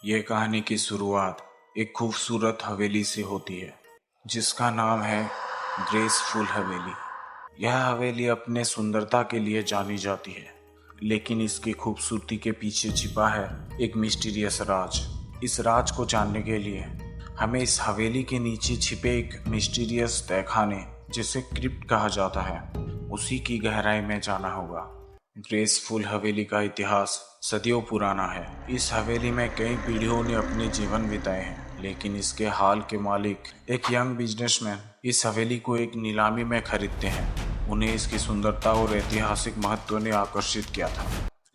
ये कहानी की शुरुआत एक खूबसूरत हवेली से होती है जिसका नाम है ग्रेसफुल हवेली। यह हवेली अपने सुंदरता के लिए जानी जाती है, लेकिन इसकी खूबसूरती के पीछे छिपा है एक मिस्टीरियस राज। इस राज को जानने के लिए हमें इस हवेली के नीचे छिपे एक मिस्टीरियस तहखाने, जिसे क्रिप्ट कहा जाता है, उसी की गहराई में जाना होगा। ग्रेसफुल हवेली का इतिहास सदियों पुराना है। इस हवेली में कई पीढ़ियों ने अपने जीवन बिताए हैं, लेकिन इसके हाल के मालिक, एक यंग बिजनेसमैन, इस हवेली को एक नीलामी में खरीदते हैं। उन्हें इसकी सुंदरता और ऐतिहासिक महत्व ने आकर्षित किया था,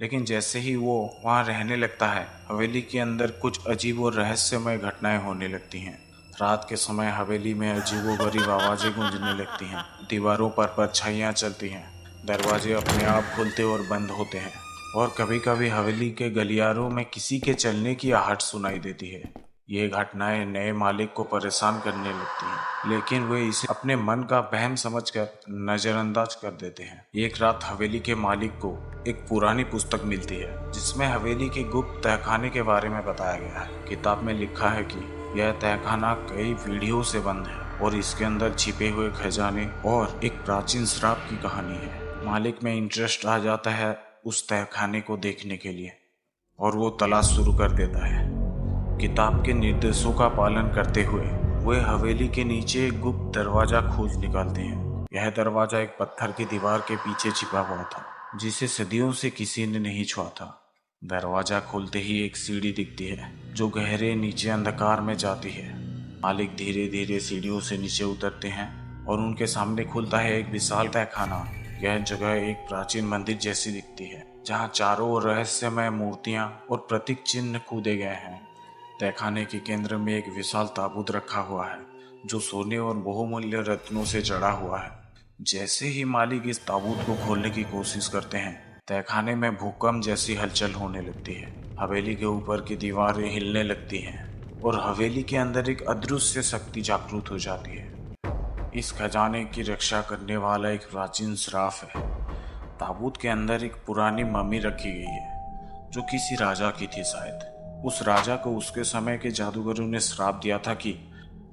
लेकिन जैसे ही वो वहां रहने लगता है, हवेली के अंदर कुछ अजीब और रहस्यमय घटनाएं होने लगती हैं। रात के समय हवेली में अजीबोगरीब आवाजें गूंजने लगती हैं, दीवारों पर परछाइयां चलती हैं, दरवाजे अपने आप खुलते और बंद होते हैं, और कभी कभी हवेली के गलियारों में किसी के चलने की आहट सुनाई देती है। ये घटनाएं नए मालिक को परेशान करने लगती हैं, लेकिन वे इसे अपने मन का वहम समझकर नजरअंदाज कर देते हैं। एक रात हवेली के मालिक को एक पुरानी पुस्तक मिलती है, जिसमें हवेली के गुप्त तहखाने के बारे में बताया गया है। किताब में लिखा है कि यह तहखाना कई पीढ़ियों से बंद है और इसके अंदर छिपे हुए खजाने और एक प्राचीन श्राप की कहानी है। मालिक में इंटरेस्ट आ जाता है उस तहखाने को देखने के लिए, और वो तलाश शुरू कर देता है। किताब के निर्देशों का पालन करते हुए वे हवेली के नीचे एक गुप्त दरवाजा खोज निकालते हैं। यह दरवाजा एक पत्थर की दीवार के पीछे छिपा हुआ था, जिसे सदियों से किसी ने नहीं छुआ था। दरवाजा खोलते ही एक सीढ़ी दिखती है जो गहरे नीचे अंधकार में जाती है। मालिक धीरे धीरे सीढ़ियों से नीचे उतरते हैं और उनके सामने खुलता है एक विशाल तहखाना। यह जगह एक प्राचीन मंदिर जैसी दिखती है, जहाँ चारों ओर रहस्यमय मूर्तियां और प्रतीक चिन्ह कूदे गए हैं। तहखाने के केंद्र में एक विशाल ताबूत रखा हुआ है, जो सोने और बहुमूल्य रत्नों से जड़ा हुआ है। जैसे ही मालिक इस ताबूत को खोलने की कोशिश करते हैं, तहखाने में भूकंप जैसी हलचल होने लगती है। हवेली के ऊपर की दीवारें हिलने लगती हैं और हवेली के अंदर एक अदृश्य शक्ति जागृत हो जाती है। इस खजाने की रक्षा करने वाला एक प्राचीन श्राप है। ताबूत के अंदर एक पुरानी मम्मी रखी गई है, जो किसी राजा की थी शायद। उस राजा को उसके समय के जादूगरों ने श्राप दिया था कि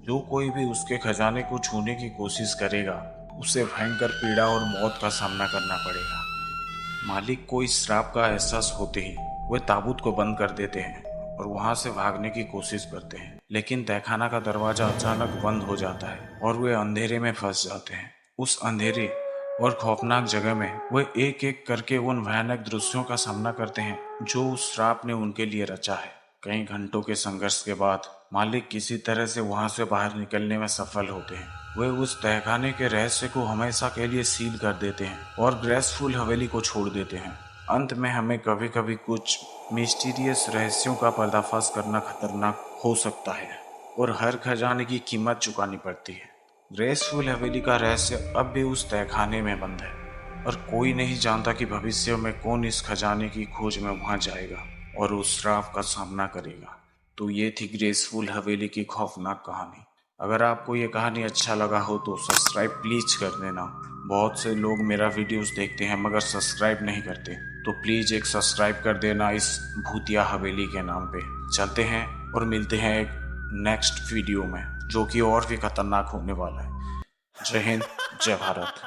जो कोई भी उसके खजाने को छूने की कोशिश करेगा, उसे भयंकर पीड़ा और मौत का सामना करना पड़ेगा। मालिक को इस श्राप का एहसास होते ही वे ताबूत को बंद कर देते हैं और वहां से भागने की कोशिश करते हैं, लेकिन तहखाना का दरवाजा अचानक बंद हो जाता है और वे अंधेरे में फंस जाते हैं। उस अंधेरे और खौफनाक जगह में वे एक एक करके उन भयानक दृश्यों का सामना करते हैं जो उस श्राप ने उनके लिए रचा है। कई घंटों के संघर्ष के बाद मालिक किसी तरह से वहां से बाहर निकलने में सफल होते हैं। वे उस तहखाने के रहस्य को हमेशा के लिए सील कर देते हैं और ग्रेसफुल हवेली को छोड़ देते हैं। अंत में हमें कभी कभी कुछ मिस्टीरियस रहस्यों का पर्दाफाश करना खतरनाक हो सकता है और हर खजाने की कीमत चुकानी पड़ती है। ग्रेसफुल हवेली का रहस्य अब भी उस तहखाने में बंद है और कोई नहीं जानता कि भविष्य में कौन इस खजाने की खोज में वहां जाएगा और उस श्राप का सामना करेगा। तो ये थी ग्रेसफुल हवेली की खौफनाक कहानी। अगर आपको ये कहानी अच्छा लगा हो तो सब्सक्राइब प्लीज कर देना। बहुत से लोग मेरा वीडियोस देखते हैं मगर सब्सक्राइब नहीं करते, तो प्लीज एक सब्सक्राइब कर देना इस भूतिया हवेली के नाम पे। चलते हैं और मिलते हैं एक नेक्स्ट वीडियो में, जो कि और भी खतरनाक होने वाला है। जय हिंद, जय भारत।